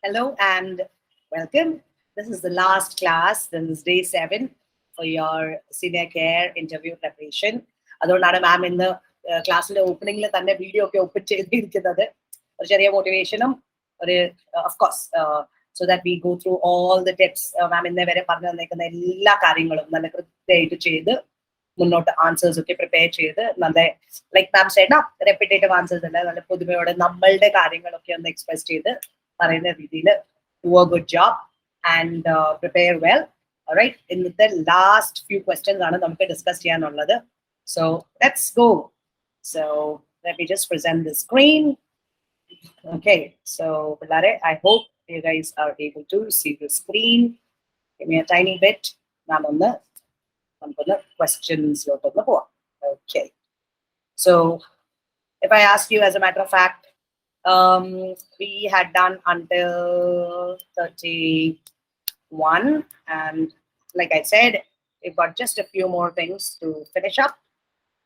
Hello and welcome. This is the last class. This is day 7 for your senior care interview preparation. അതുകൊണ്ടാണ് മാം ഇന്ന് ക്ലാസ്സിന്റെ ഓപ്പണിംഗിൽ തന്നെ video ഒക്കെ open ചെയ്തിരിക്കുന്നത്. ഒരു ചെറിയ മോട്ടിവേഷനും ഒരു of course so that we go through all the tips. Ma'am ഇന്നേ വരെ പറഞ്ഞു തന്നേക്കുന്ന എല്ലാ കാര്യങ്ങളും നല്ല കൃത്യമായിട്ട് ചെയ്ത് മുന്നോട്ട് ആൻസേഴ്സ് ഒക്കെ പ്രിപ്പയർ ചെയ്ത് നല്ല ലൈക്ക് മാം സൈഡ് റെപ്പിറ്റേറ്റീവ് ആൻസേഴ്സ് അല്ല, നല്ല പുതുമയോടെ നമ്മളുടെ കാര്യങ്ങളൊക്കെ ഒന്ന് എക്സ്പ്രസ് ചെയ്ത് പറയുന്ന രീതിയിൽ do a good job and prepare well. All right, ഇന്നത്തെ ലാസ്റ്റ് ഫ്യൂ ക്വസ്റ്റ്യൻസ് ആണ് നമുക്ക് ഡിസ്കസ് ചെയ്യാനുള്ളത്. So let's go. So let me just present the screen. Okay, so Pilare, I hope you guys are able to see the screen. Give me a tiny bit. Now on the questions. Okay, so if I ask you, as a matter of fact, we had done until 31, and like I said, we've got just a few more things to finish up,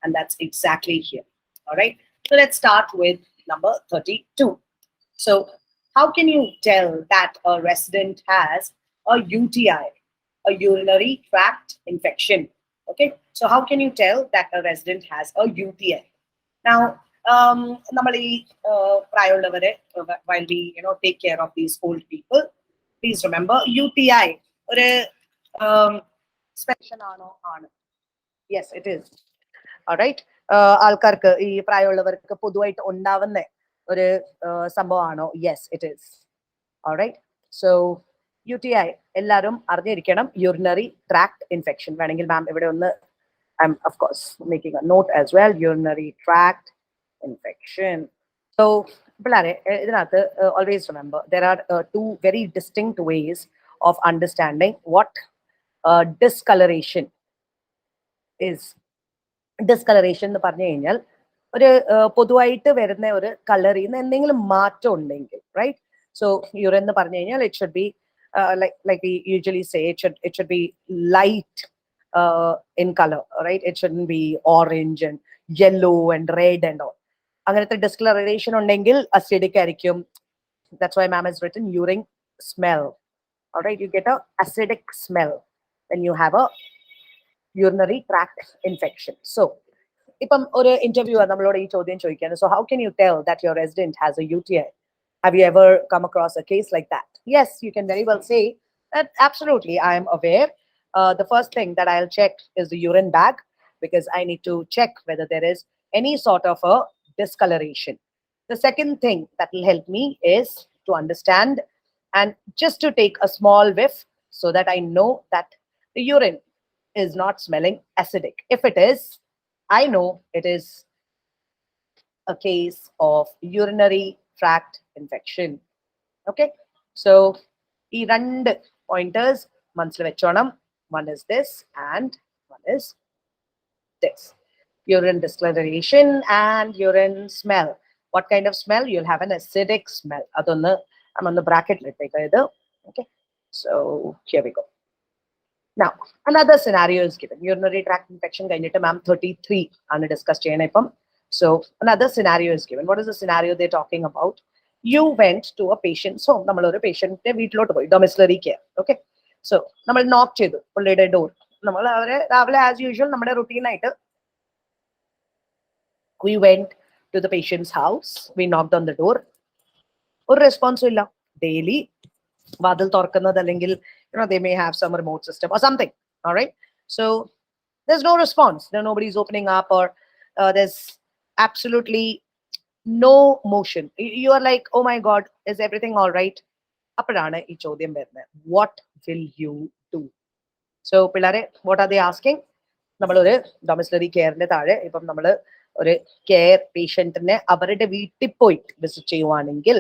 and that's exactly here. All right, so let's start with number 32. So how can you tell that a resident has a UTI, a urinary tract infection? Okay, so how can you tell that a resident has a UTI? Now നമ്മൾ ഈ പ്രായമുള്ളവരെ while we take care of these old people, please remember UTI ഒരു special ആണോ? ആണ്. Yes, it is. All right, ആൾക്കാർക്ക് ഈ പ്രായമുള്ളവർക്ക് പൊതുവായിട്ട് ഉണ്ടാവുന്ന ഒരു സംഭവമാണോ? Yes, it is. All right, so UTI എല്ലാവരും അറിഞ്ഞിരിക്കണം. Urinary tract infection. വേണമെങ്കിൽ മാം ഇവിടെ ഒന്ന് I'm of course making a note as well. Urinary tract infection. So always remember there are two very distinct ways of understanding what discoloration is. Discoloration എന്ന് പറഞ്ഞു കഴിഞ്ഞാൽ ഒരു പൊതുവായിട്ട് വരുന്ന ഒരു കളറിൽ നിന്ന് എന്തെങ്കിലും മാറ്റം ഉണ്ടെങ്കിൽ, റൈറ്റ്? സോ യൂറിൻ എന്ന് പറഞ്ഞു കഴിഞ്ഞാൽ it should be like we usually say, it should be light in color, right? It shouldn't be orange and yellow and red and all. അങ്ങനത്തെ discoloration ഉണ്ടെങ്കിൽ acidic ആയിരിക്കും. That's why ma'am has written urine smell. All right, you get a acidic smell when you have a urinary tract infection. So ഇപ്പം ഒരു interviewer നമ്മളോട് ഈ ചോദ്യം ചോദിക്കുകയാണ്, so how can you tell that your resident has a UTI? Have you ever come across a case like that? Yes, you can very well say that absolutely I am aware. The first thing that I'll check is the urine bag, because I need to check whether there is any sort of a discoloration. The second thing that will help me is to understand and just to take a small whiff so that I know that the urine is not smelling acidic. If it is, I know it is a case of urinary tract infection. Okay, so ee rendu pointers മനസ്സിൽ വെച്ചോണം. One is this and one is this. Urine discoloration and urine smell. What kind of smell? You'll have an acidic smell. Adonnu I'm on the bracket. Let's take it. Okay, so here we go. Now another scenario is given. Urinary tract infection കഴിഞ്ഞിട്ട് ma'am 33 ആണ് discuss ചെയ്യണേ ഇപ്പം. So another scenario is given. What is the scenario they're talking about? You went to a patient's home. നമ്മൾ ഒരു പേഷ്യന്റിന്റെ വീട്ടിലോട്ട് പോയി, domiciliary care. Okay, so നമ്മൾ നോക്ക് ചെയ്തു പുള്ളിയുടെ ഡോർ. നമ്മൾ അവരെ രാവിലെ ആസ് യൂഷ്വൽ നമ്മുടെ റുട്ടീനായിട്ട് we went to the patient's house, we knocked on the door. ഒരു റെസ്പോൺസും ഇല്ല. ഡെയിലി വാതിൽ തുറക്കുന്നത് അല്ലെങ്കിൽ they may have some remote system or something. All right, so there's no response. Nobody's opening up, or there's absolutely no motion. You are like, oh my god, is everything all right? അപ്പോഴാണ് ഈ ചോദ്യം വരുന്നത്, what will you do? So പിള്ളേരെ, what are they asking? നമ്മളൊരു domiciliary കെയറിന്റെ താഴെ ഇപ്പം നമ്മൾ ഒരു കെയർ പേഷ്യന്റിനെ അവരുടെ വീട്ടിൽ പോയി വിസിറ്റ് ചെയ്യുവാണെങ്കിൽ,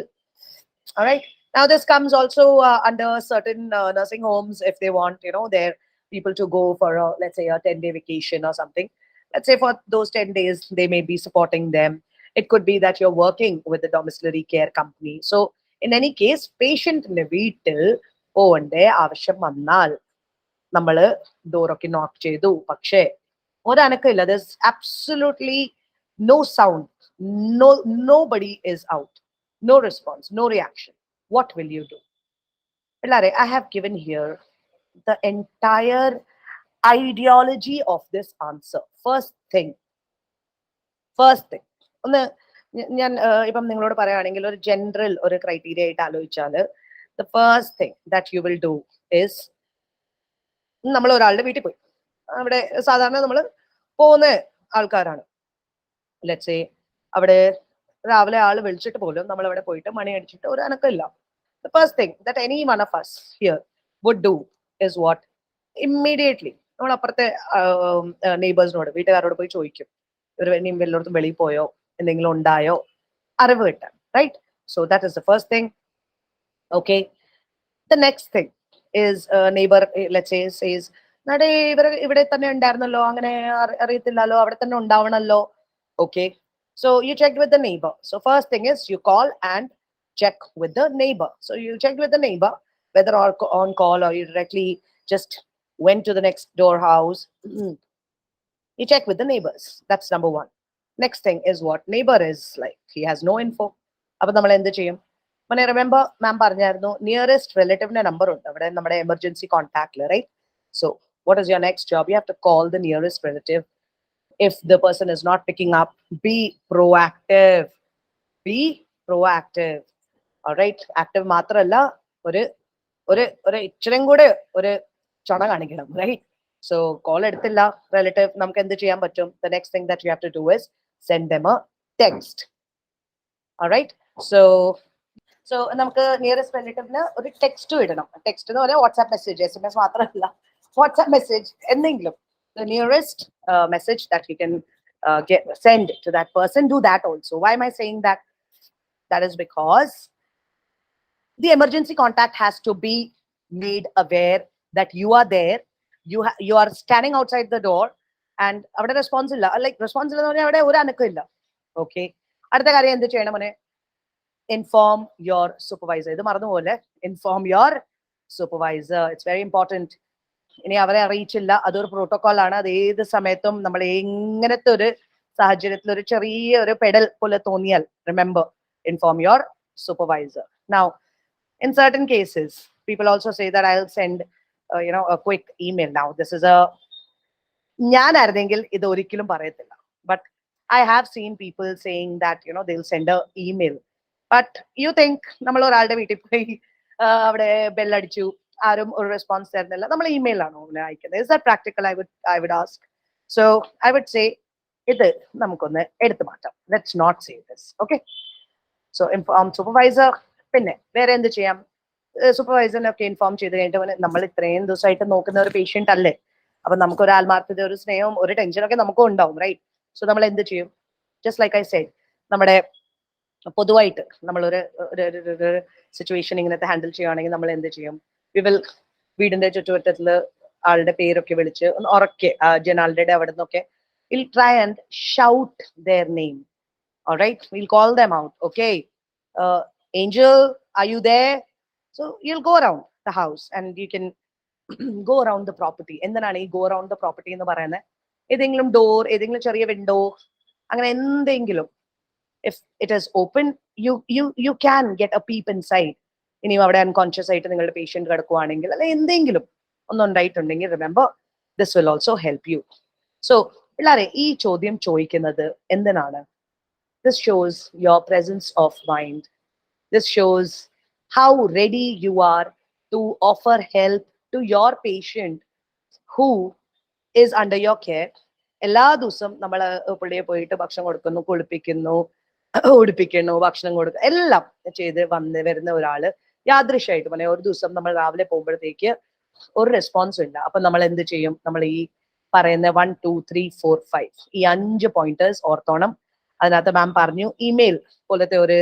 alright, now this comes also under certain nursing homes if they want their people to go for a, let's say, a 10-day vacation or something. Let's say for those 10 days they may be supporting them. It could be that you're working with the domiciliary care company. So in any case, patient ന്റെ വീട്ടിൽ പോകേണ്ട ആവശ്യം വന്നാൽ നമ്മൾ ഡോറൊക്കെ നോക്ക് ചെയ്തു, പക്ഷേ ഒരനക്കമില്ല. there's absolutely no sound, nobody is out, no response, no reaction. What will you do? Pillare, I have given here the entire ideology of this answer. First thing. ഒന്ന് ഞാൻ ഇപ്പം നിങ്ങളോട് പറയുകയാണെങ്കിൽ ഒരു ജനറൽ ഒരു ക്രൈറ്റീരിയ ആയിട്ട് ആലോചിച്ചാൽ the first thing that you will do is നമ്മൾ ഒരാളുടെ വീട്ടിൽ പോയി അവിടെ സാധാരണ നമ്മൾ പോകുന്ന ആൾക്കാരാണ്. ലെറ്റ്സ് സേ അവിടെ രാവിലെ ആള് വിളിച്ചിട്ട് പോലും നമ്മൾ അവിടെ പോയിട്ട് മണി അടിച്ചിട്ട് ഒരു അനക്കമില്ല. The first thing that any one of us here would do is what? Immediately നമ്മൾ അപ്പുറത്തെ നെയ്ബേഴ്സിനോട് വീട്ടുകാരോട് പോയി ചോദിക്കും, ഇവർ ഇനിയും വല്ലയിടത്തും വെളിയിൽ പോയോ, എന്തെങ്കിലും ഉണ്ടായോ, അറിവ് കിട്ടാൻ. Right? So that is the first thing. Okay, the next thing is neighbor, let's say, says നടേ ഇവിടെ തന്നെ ഉണ്ടായിരുന്നല്ലോ, അങ്ങനെ അറിയത്തില്ലല്ലോ, അവിടെ തന്നെ ഉണ്ടാവണല്ലോ. Okay, so you checked with the neighbor. So first thing is you call and check with the neighbor. So you check with the neighbor whether on call or you directly just went to the next door house. You check with the neighbors. That's number one. Next thing is what? Neighbor is like, he has no info. അപ്പൊ നമ്മൾ എന്ത് ചെയ്യും? When I remember, ma'am പറഞ്ഞായിരുന്നു nearest relative number ഉണ്ട് അവിടെ നമ്മുടെ emergency contact, right? So what is your next job? You have to call the nearest relative. If the person is not picking up, be proactive. Be proactive. All right? Active മാത്രമല്ല, ഒരു ഒരു ഒരു ഇച്ചിരും കൂടെ ഒരു ചുണ കാണിക്കണം, right? So call എടുത്തില്ല relative, നമുക്ക് എന്ത് ചെയ്യാൻ പറ്റും? The next thing that you have to do is send them a text. All right? So നമുക്ക് നിയറസ്റ്റ് റിലേറ്റീവിന് ഒരു ടെക്സ്റ്റ് ഇടണം. ടെക്സ്റ്റ് എന്ന് പറഞ്ഞാൽ വാട്സ്ആപ്പ് മെസ്സേജ്, SMS മാത്രമല്ല, വാട്സ്ആപ്പ് മെസ്സേജ് എന്തെങ്കിലും. The nearest message that you can send to that person, do that also. Why am I saying that? That is because the emergency contact has to be made aware that you are there. You are standing outside the door and അവിടെ response ഇല്ല. Like response ഇല്ലെന്ന് പറഞ്ഞാൽ അവിടെ ഒരു അനക്കം ഇല്ല. Okay, അടുത്ത കാര്യം എന്ത് ചെയ്യണം മോനെ? Inform your supervisor. ഇത് മറന്നുപോലെ, inform your supervisor. It's very important. ഇനി അവരെ അറിയിച്ചില്ല, അതൊരു പ്രോട്ടോകോൾ ആണ്. അത് ഏത് സമയത്തും നമ്മൾ എങ്ങനത്തെ ഒരു സാഹചര്യത്തിൽ ഒരു ചെറിയ ഒരു പെഡൽ പോലെ തോന്നിയാൽ, remember, inform your supervisor. Now, in certain cases, people also say that I'll send a quick email. Now, this is a ഞാനായിരുന്നെങ്കിൽ ഇത് ഒരിക്കലും പറയത്തില്ല. But I have seen people saying that they'll send a email. But you think നമ്മൾ ഒരാളുടെ വീട്ടിൽ പോയി അവിടെ ബെല്ലടിച്ചു, ആരും ഒരു റെസ്പോൺസ് തരുന്നില്ല, നമ്മൾ ഇമെയിൽ ആണോ അയക്കുന്നത്? Is that practical? I would ask. So I would say ഇത് നമുക്കൊന്ന് എടുത്തു മാറ്റാം. Let's not say this. Okay, so inform supervisor. പിന്നെ വേറെ എന്ത് ചെയ്യാം? സൂപ്പർവൈസറിനൊക്കെ ഇൻഫോം ചെയ്ത് കഴിഞ്ഞിട്ട് നമ്മൾ ഇത്രയും ദിവസമായിട്ട് നോക്കുന്ന ഒരു പേഷ്യന്റ് അല്ലേ, അപ്പൊ നമുക്ക് ഒരു ആത്മാർത്ഥത, ഒരു സ്നേഹവും ഒരു ടെൻഷനൊക്കെ നമുക്കും ഉണ്ടാവും, റൈറ്റ്? സോ നമ്മൾ എന്ത് ചെയ്യും? ജസ്റ്റ് ലൈക്ക് ഐ സെഡ്, നമ്മുടെ പൊതുവായിട്ട് നമ്മളൊരു സിറ്റുവേഷൻ ഇങ്ങനത്തെ ഹാൻഡിൽ ചെയ്യുകയാണെങ്കിൽ നമ്മൾ എന്ത് ചെയ്യും? വീടിന്റെ ചുറ്റുവട്ടത്തില് ആളുടെ പേരൊക്കെ വിളിച്ച് ഒന്ന് ഉറക്കെ, ജനാളുടെ അവിടെ നിന്നൊക്കെ we'll try and shout their name. All right, we'll call them out. Okay, Angel, are you there? So you'll go around the house and you can go around the property. എന്തിനാണ് ഈ go around the property എന്ന് പറയുന്നത്? ഏതെങ്കിലും door, ഏതെങ്കിലും ചെറിയ window, അങ്ങനെ എന്തെങ്കിലും, if it is open, you can get a peep inside. ഇനിയും അവിടെ അൺകോൺഷ്യസ് ആയിട്ട് നിങ്ങളുടെ പേഷ്യന്റ് കിടക്കുവാണെങ്കിൽ, അല്ലെ എന്തെങ്കിലും ഒന്നുണ്ടായിട്ടുണ്ടെങ്കിൽ, remember, this will also help you. So പിള്ളേരെ, ഈ ചോദ്യം ചോദിക്കുന്നത് എന്തിനാണ്? This shows your presence of mind. This shows how ready you are to offer help to your patient who is under your care. എല്ലാ ദിവസവും നമ്മൾ പുള്ളിയെ പോയിട്ട് ഭക്ഷണം കൊടുക്കുന്നു, കുളിപ്പിക്കുന്നു, ഉടുപ്പിക്കുന്നു, ഭക്ഷണം കൊടുക്കുന്നു, എല്ലാം ചെയ്ത് വരുന്ന ഒരാള് യാദൃശ്യമായിട്ട് പറഞ്ഞ ഒരു ദിവസം നമ്മൾ രാവിലെ പോകുമ്പോഴത്തേക്ക് ഒരു റെസ്പോൺസും ഇല്ല. അപ്പൊ നമ്മൾ എന്ത് ചെയ്യും? നമ്മൾ ഈ പറയുന്ന 1 2 3 4 5 ഈ 5 പോയിന്റേഴ്സ് ഓർത്തോണം. അതിനകത്ത് മാം പറഞ്ഞു, ഇമെയിൽ പോലത്തെ ഒരു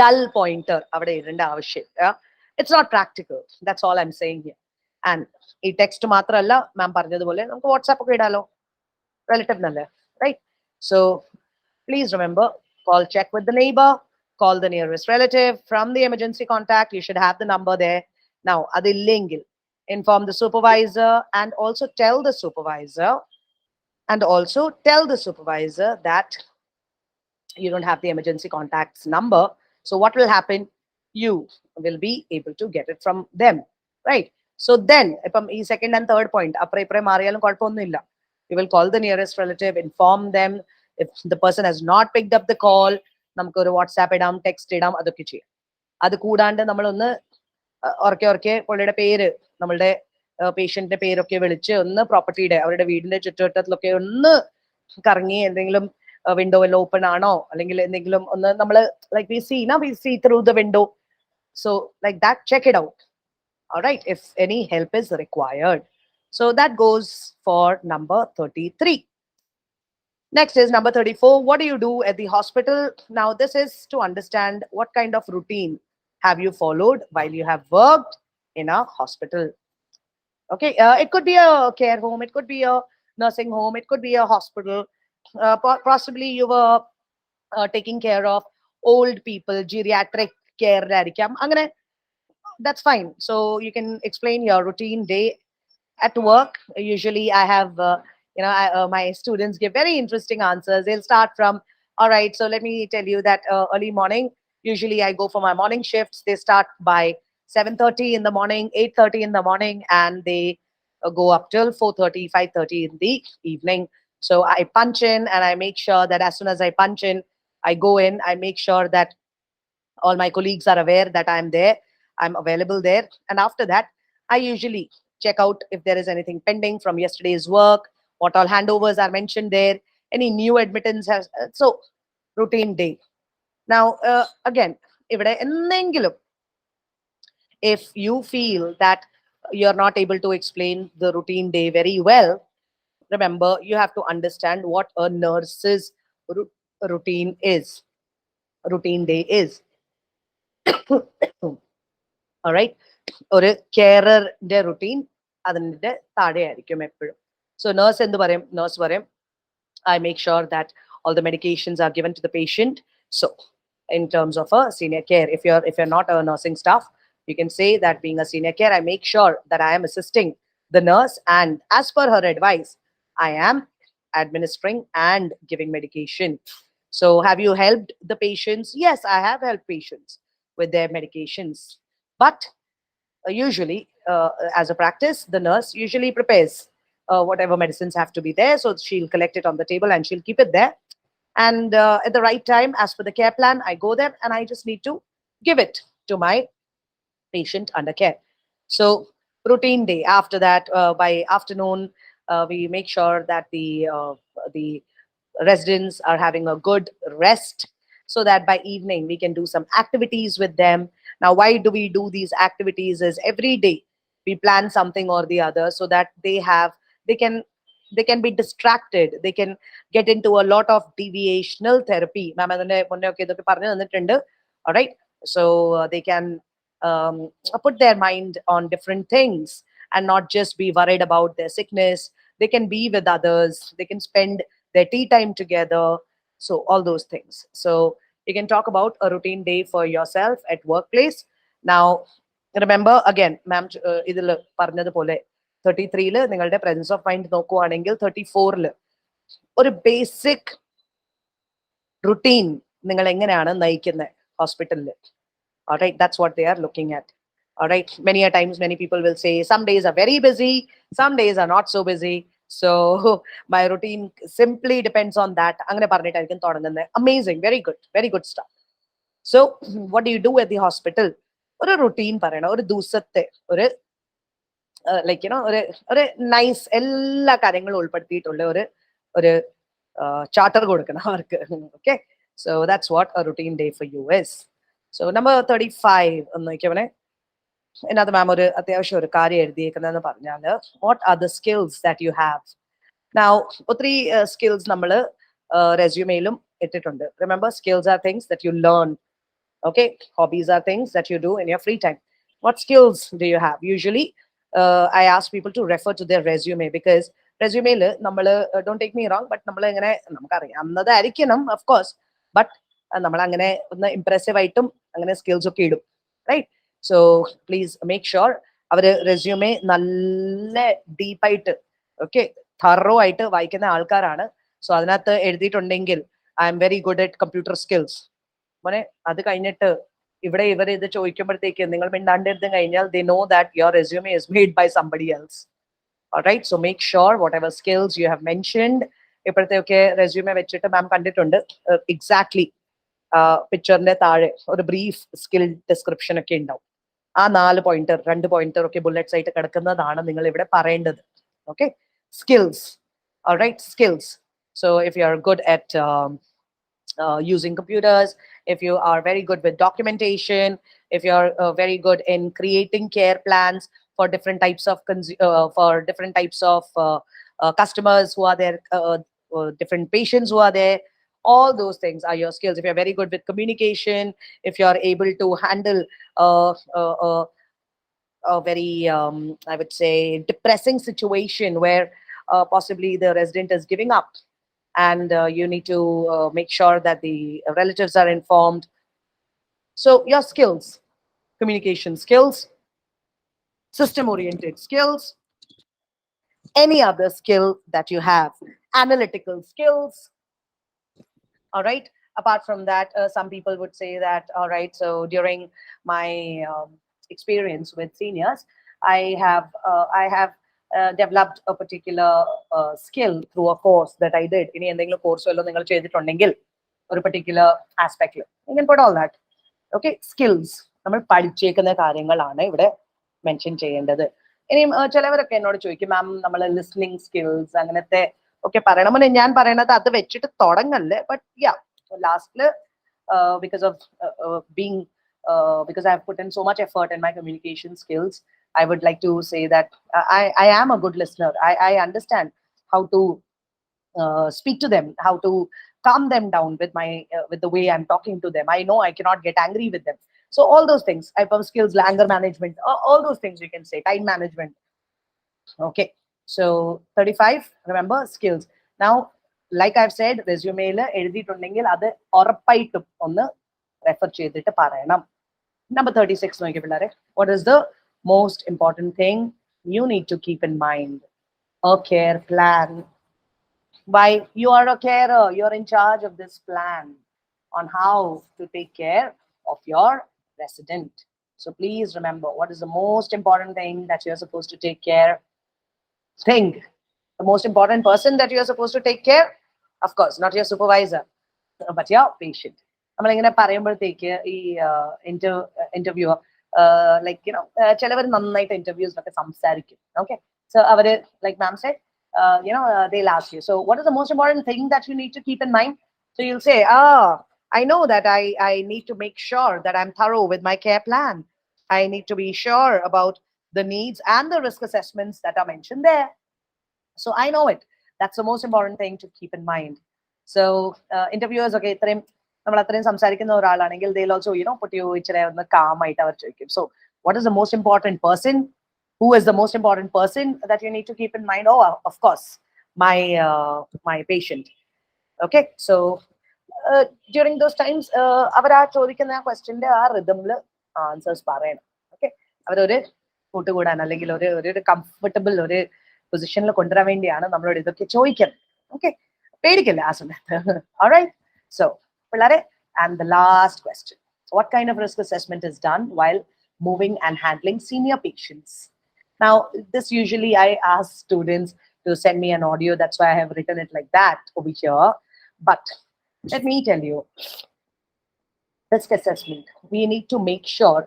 ഡൾ പോയിന്റർ അവിടെ ഇടേണ്ട ആവശ്യമില്ല. It's not practical. That's all I'm saying here. And ഈ ടെക്സ്റ്റ് മാത്രമല്ല, മാം പറഞ്ഞതുപോലെ നമുക്ക് വാട്സാപ്പ് ഒക്കെ ഇടാലോ, റിലേറ്റീവിനല്ലേ, right? So please remember, check with the neighbor, call the nearest relative. From the emergency contact, you should have the number there. Now, adillengil, inform the supervisor and also tell the supervisor that you don't have the emergency contact's number. So what will happen? you will be able to get it from them, right? So then, second and third point, you will call the nearest relative, inform them. If the person has not picked up the call, നമുക്ക് ഒരു WhatsApp ഇടാം, text ഇടാം, അതൊക്കെ ചെയ്യാം. അത് കൂടാണ്ട് നമ്മളൊന്ന് ഉറക്കെ പുള്ളിയുടെ പേര്, നമ്മളുടെ പേഷ്യന്റിന്റെ പേരൊക്കെ വിളിച്ച് ഒന്ന് പ്രോപ്പർട്ടിയുടെ അവരുടെ വീടിന്റെ ചുറ്റുവട്ടത്തിലൊക്കെ ഒന്ന് കറങ്ങി, എന്തെങ്കിലും വിൻഡോ എല്ലാം ഓപ്പൺ ആണോ, അല്ലെങ്കിൽ എന്തെങ്കിലും ഒന്ന് നമ്മള് like we see through the window, so like that, check it out. All right, if any help is required. So that goes for number 33. Next is number 34. What do you do at the hospital? Now this is to understand what kind of routine have you followed while you have worked in a hospital. Okay, it could be a care home, it could be a nursing home, it could be a hospital. Possibly you were taking care of old people, geriatric care. That's fine. So you can explain your routine day at work. Usually I have my students give very interesting answers. They'll start from, all right, so let me tell you that early morning, usually I go for my morning shifts. They start by 7:30 in the morning, 8:30 in the morning, and they go up till 4:30, 5:30 in the evening. So I punch in and I make sure that as soon as I punch in, I go in, I make sure that all my colleagues are aware that I'm there, I'm available there. And after that, I usually check out if there is anything pending from yesterday's work, what all handovers are mentioned there, any new admittance has. So, routine day. Now, again, if you feel that you're not able to explain the routine day very well, remember you have to understand what a nurse's routine is, routine day is. All right, ഒരു കെയറിന്റെ routine അതിന്റെ താഴെയായിരിക്കും എപ്പോഴും. So nurse എന്ത് പറയും? Nurse പറയും, I make sure that all the medications are given to the patient. So in terms of a senior care, if you're not a nursing staff, you can say that being a senior care, I make sure that I am assisting the nurse, and as per her advice, I am administering and giving medication. So have you helped the patients? Yes, I have helped patients with their medications, but usually, as a practice, the nurse usually prepares whatever medicines have to be there. So she'll collect it on the table and she'll keep it there. And at the right time, as per the care plan, I go there and I just need to give it to my patient under care. So routine day. After that, by afternoon, we make sure that the residents are having a good rest, so that by evening we can do some activities with them. Now, why do we do these activities? Is every day we plan something or the other, so that they can they can be distracted, they can get into a lot of deviational therapy. Ma'am adinte munne okke idokke പറഞ്ഞു തന്നിട്ടുണ്ട്. All right, so they can put their mind on different things and not just be worried about their sickness. They can be with others, they can spend their tea time together. So all those things. So you can talk about a routine day for yourself at workplace. Now, remember again, ma'am, ഇതിൽ പറഞ്ഞതുപോലെ 33-ല് നിങ്ങളുടെ presence of mind നോക്കുവാണെങ്കിൽ 34-ല് ഒരു basic routine നിങ്ങൾ എങ്ങനെയാണ് നയിക്കുന്നത് ഹോസ്പിറ്റലിൽ. All right, that's what they are looking at. All right, many a times many people will say some days are very busy, some days are not so busy. So my routine simply depends on that. അങ്ങനെ പറഞ്ഞിട്ടായിരിക്കും തുടങ്ങുന്നത്. Amazing, very good stuff. So what do you do at the hospital? ഒരു routine പറയണം, ഒരു ദിവസത്തെ ഒരു like ഒരു nice എല്ലാ കാര്യങ്ങളും ഉൾപ്പെടുത്തിയിട്ടുള്ള ഒരു ചാർട്ടർ കൊടുക്കണം അവർക്ക്. Okay, so that's what a routine day for you is. So number 35 ഒന്ന് നോക്കിയവനെ. ഇതിനകത്ത് മാം ഒരു അത്യാവശ്യം ഒരു കാര്യം എഴുതിയേക്കുന്നതെന്ന് പറഞ്ഞാൽ, what are the skills that you have? Now, ഒത്തിരി skills നമ്മൾ റെസ്യൂമയിലും ഇട്ടിട്ടുണ്ട്. Remember, skills are things that you learn. Okay, hobbies are things that you do in your free time. What skills do you have? Usually, I ask people to refer to their resume, because resume നമ്മൾ, don't take me wrong, but നമ്മൾ ഇങ്ങനെ നമുക്കറിയാവുന്നതായിരിക്കണം of course, but നമ്മൾ അങ്ങനെ ഒന്ന് impressive ആയിട്ടും അങ്ങനെ skills ഒക്കെ ഇടും, right? So please make sure അവർ റെസ്യൂമെ നല്ല ഡീപ്പായിട്ട്, ഓക്കെ, thorough ആയിട്ട് വായിക്കുന്ന ആൾക്കാരാണ്. സോ അതിനകത്ത് എഴുതിയിട്ടുണ്ടെങ്കിൽ I'm very good at computer skills, മോനെ അത് കഴിഞ്ഞിട്ട് ഇവിടെ ഇവർ ഇത് ചോദിക്കുമ്പോഴത്തേക്ക് നിങ്ങൾ മിണ്ടാണ്ടിരുന്ന് കഴിഞ്ഞാൽ they know that your resume is made by somebody else. All right, so make sure whatever skills you have mentioned, ഇപ്പോഴത്തെയൊക്കെ റെസ്യൂമെ വെച്ചിട്ട് മാം കണ്ടിട്ടുണ്ട് എക്സാക്ട്ലി പിക്ചറിന്റെ താഴെ ഒരു ബ്രീഫ് സ്കിൽ ഡിസ്ക്രിപ്ഷൻ ഒക്കെ ഉണ്ടാവും. ആ 4 പോയിന്റർ 2 പോയിന്റർ ഒക്കെ ബുള്ളറ്റ്സ് ആയിട്ട് കിടക്കുന്നതാണ് നിങ്ങൾ ഇവിടെ പറയേണ്ടത്. Okay, skills. All right, skills. So if you are good at using computers, if you are very good with documentation, if you are very good in creating care plans for different types of customers who are there, different patients who are there, all those things are your skills. If you're very good with communication, if you are able to handle a very I would say depressing situation where possibly the resident is giving up, and you need to make sure that the relatives are informed. So your skills, communication skills, system oriented skills, any other skill that you have, analytical skills. All right, apart from that, some people would say that, all right, so during my experience with seniors, I have developed a particular skill through a course that I did. ഇനി എന്തെങ്കിലും course വല്ലതും നിങ്ങൾ ചെയ്തിട്ടുണ്ടെങ്കിൽ ഒരു particular aspect, you can put all that. Okay, skills, നമ്മൾ പഠിച്ചേക്കുന്ന കാര്യങ്ങളാണ് ഇവിടെ mention ചെയ്യേണ്ടത്. ഇനി ചിലവരൊക്കെ എന്നോട് ചോദിക്കും, മാം നമ്മൾ ലിസ്ണിംഗ് സ്കിൽസ് അങ്ങനത്തെ ഒക്കെ പറയണമെന്ന് ഞാൻ പറയണത് അത് വെച്ചിട്ട് തുടങ്ങല്ലേ. ബട്ട് യാ, ലാസ്റ്റില് because of being because I have put in so much effort in my communication skills, I would like to say that I am a good listener. I understand how to speak to them, how to calm them down with my with the way I'm talking to them. I know I cannot get angry with them. So all those things, I have skills, anger management, all those things you can say, time management. Okay, so 35, remember, skills. Now, like I've said, resume la എഴുതിയിട്ടുണ്ടെങ്കിൽ അത് ഉറപ്പായിട്ടും ഒന്ന് refer ചെയ്തിട്ട് പറയണം. Number 36 നോക്കി പിള്ളേരെ, what is the most important thing you need to keep in mind? A care plan. Why? You are a carer, you're in charge of this plan on how to take care of your resident. So please remember, what is the most important thing that you're supposed to take care? Think. The most important person that you're supposed to take care, of course, not your supervisor, but your patient. നമ്മളിങ്ങനെ പറയുമ്പോഴത്തേക്ക് ഈ interviewer like ചിലവർ നന്നായിട്ട് ഇന്റർവ്യൂസിലൊക്കെ സംസാരിക്കും. Okay, so അവര് like ma'am said, they'll ask you, so what is the most important thing that you need to keep in mind? So you'll say, I know that I need to make sure that I'm thorough with my care plan. I need to be sure about the needs and the risk assessments that are mentioned there. So I know it. That's the most important thing to keep in mind. So interviewers, okay, നമ്മൾ അത്രയും സംസാരിക്കുന്ന ഒരാളാണെങ്കിൽ they'll also put you ഇച്ചിരി ഒന്ന് calm ആയിട്ട് അവർ ചോദിക്കും. So what is the most important person? Who is the most important person that you need to keep in mind? Oh, of course, my patient. Okay, so during those times അവർ ആ ചോദിക്കുന്ന ആ ക്വസ്റ്റ്യന്റെ ആ റിതമില് answers പറയണം. Okay, അവരൊരു കൂട്ടുകൂടാൻ അല്ലെങ്കിൽ ഒരു comfortable ഒരു പൊസിഷനിൽ കൊണ്ടുവരാൻ വേണ്ടിയാണ് നമ്മളോട് ഇതൊക്കെ ചോദിക്കുന്നത്. ഓക്കെ, പേടിക്കല്ല ആ സമയത്ത്. Alright, so പിള്ളേരെ, and the last question, what kind of risk assessment is done while moving and handling senior patients? Now, this usually I ask students to send me an audio, that's why I have written it like that over here. But let me tell you, risk assessment, we need to make sure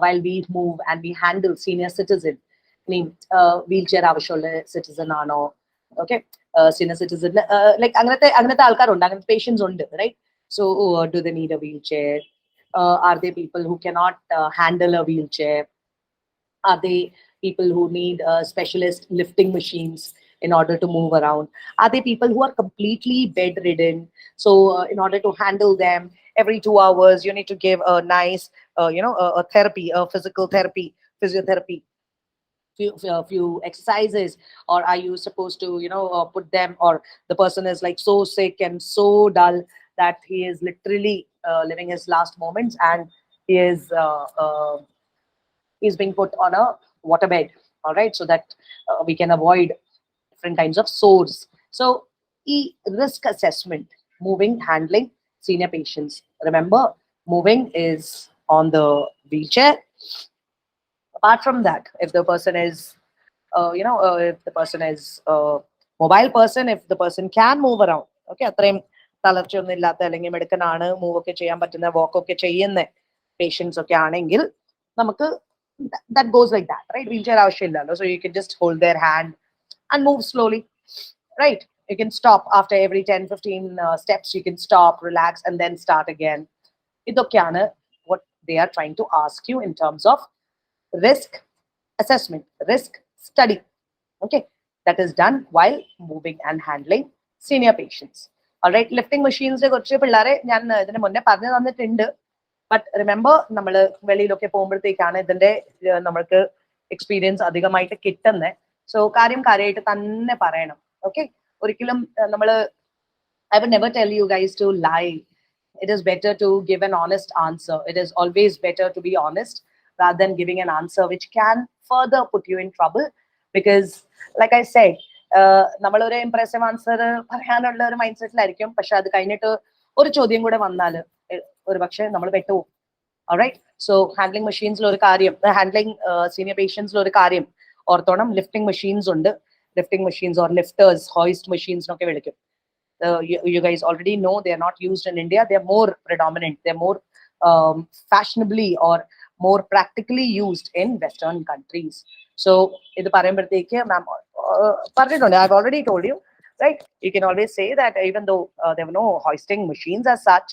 while we move and we handle senior citizen, I mean wheelchair avashyulla citizen ano, okay, senior citizen like angathe aalkarundu, angathe patients undu, right? So do they need a wheelchair? Are they people who cannot handle a wheelchair? Are they people who need specialist lifting machines in order to move around? Are they people who are completely bedridden? So in order to handle them, every 2 hours you need to give a nice a therapy, a physical therapy, physiotherapy, few exercises? Or are you supposed to put them, or the person is like so sick and so dull that he is literally living his last moments, and he is being put on a waterbed, all right, so that we can avoid different kinds of sores. So risk assessment, moving, handling senior patients. Remember, moving is on the wheelchair. Apart from that, if the person is, if the person is a mobile person, if the person can move around, okay, അത്രയും തളർച്ചയൊന്നും ഇല്ലാത്ത അല്ലെങ്കിൽ മെടുക്കനാണ്, move ഒക്കെ ചെയ്യാൻ പറ്റുന്ന, വാക്ക് ഒക്കെ ചെയ്യുന്ന patients ഒക്കെ ആണെങ്കിൽ നമുക്ക് that goes like that, right? Wheelchair ആവശ്യമില്ലല്ലോ. So you can just hold their hand and move slowly, right? You can stop after every 10-15 steps. You can stop, relax, and then start again. ഇതൊക്കെയാണ് what they are trying to ask you in terms of risk assessment, risk study. Okay, that is done while moving and handling senior patients. All right, lifting machines കുറച്ച് പിള്ളേരെ ഞാൻ ഇതിന് മുന്നേ പറഞ്ഞു തന്നിട്ടുണ്ട്. But remember, നമ്മൾ വെളിയിലൊക്കെ പോകുമ്പോഴത്തേക്കാണ് ഇതിന്റെ നമ്മൾക്ക് എക്സ്പീരിയൻസ് അധികമായിട്ട് കിട്ടുന്നത്. സോ കാര്യമായിട്ട് തന്നെ പറയണം. ഓക്കെ, ഒരിക്കലും നമ്മൾ I would never tell you guys to lie. It is better to give an honest answer. It is always better to be honest rather than giving an answer which can further put you in trouble. Because, like I said, നമ്മളൊരു impressive answer പറയാനുള്ള ഒരു mind സെറ്റിലായിരിക്കും. പക്ഷെ അത് കഴിഞ്ഞിട്ട് ഒരു ചോദ്യം കൂടെ വന്നാൽ ഒരു പക്ഷെ നമ്മൾ പെട്ടുപോകും. Alright, so handling machines ഒരു കാര്യം, handling senior patients ഒരു കാര്യം ഓർത്തോണം. ലിഫ്റ്റിംഗ് മെഷീൻസ് ഉണ്ട്. Lifting machines or lifters, hoist machines എന്നൊക്കെ വിളിക്കും. You guys already know they are not used in India. They are more predominant. They are more fashionably or more practically used in Western countries. So, ഇത് പറയുമ്പോഴത്തേക്ക് മാം പറഞ്ഞിട്ടുണ്ട്. I've already told you, right? You can always say that even though there were no hoisting machines as such,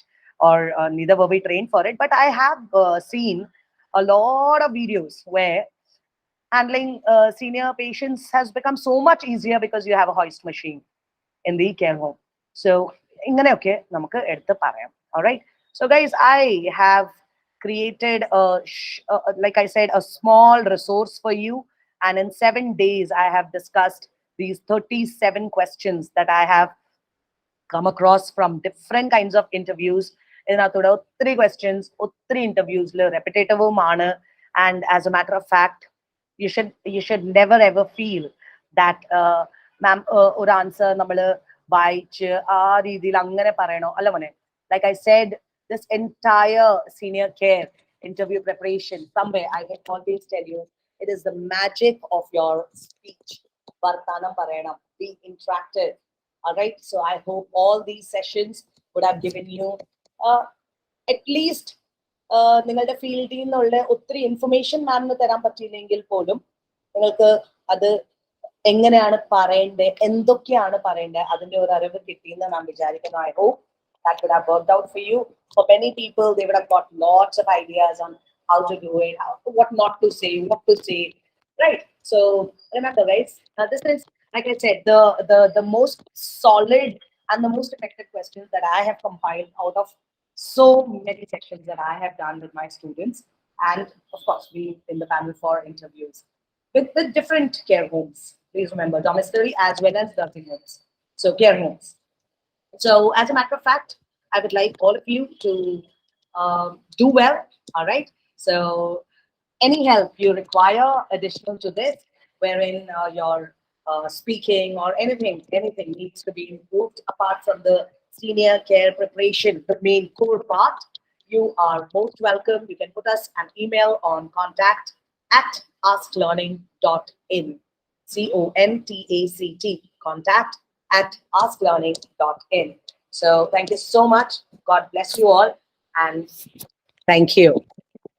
or neither were we trained for it, but I have seen a lot of videos where handling senior patients has become so much easier because you have a hoist machine in the care home. So ഇങ്ങനെയൊക്കെ നമുക്ക് എടുത്ത് പറയാം. Alright, so guys, I have created like I said, a small resource for you, and in 7 days I have discussed these 37 questions that I have come across from different kinds of interviews. ഇതിനകത്തൂടെ ഒത്തിരി questions, ഒത്തിരി interviews repetitive ആണ്. And as a matter of fact, you should never ever feel that ma'am ഒരു answer നമ്മൾ വായിച്ച് ആ രീതിയിൽ അങ്ങനെ പറയണോ, അല്ല മോനെ. Like I said, this entire senior care interview preparation, somewhere I can always tell you, it is the magic of your speech. Vartanam parayanam, be interactive. All right, so I hope all these sessions would have given you at least നിങ്ങളുടെ ഫീൽഡിൽ നിന്നുള്ള ഒത്തിരി information മാമിന് തരാൻ പറ്റിയില്ലെങ്കിൽ പോലും നിങ്ങൾക്ക് അത് എങ്ങനെയാണ് പറയേണ്ടത്, എന്തൊക്കെയാണ് പറയേണ്ടത്, അതിന്റെ ഒരു അറിവ് കിട്ടിയെന്ന് ഞാൻ വിചാരിക്കുന്നു. I hope that would have worked out for you. For many people, they would have got lots of ideas on how to do it, what not to say, what to say, right? So remember, guys, this is, like I said, the most solid and the most effective questions that I have compiled out of so many sections that I have done with my students, and of course we in the panel for interviews with the different care homes. Please remember, domiciliary as well as nursing homes. So care homes. So as a matter of fact, I would like all of you to do well. All right. So any help you require additional to this, wherein your speaking or anything needs to be improved apart from the senior care preparation, the main core part, you are most welcome. You can put us an email on contact@asklearning.in. CONTACT, contact@asklearning.in. So thank you so much. God bless you all, and thank you.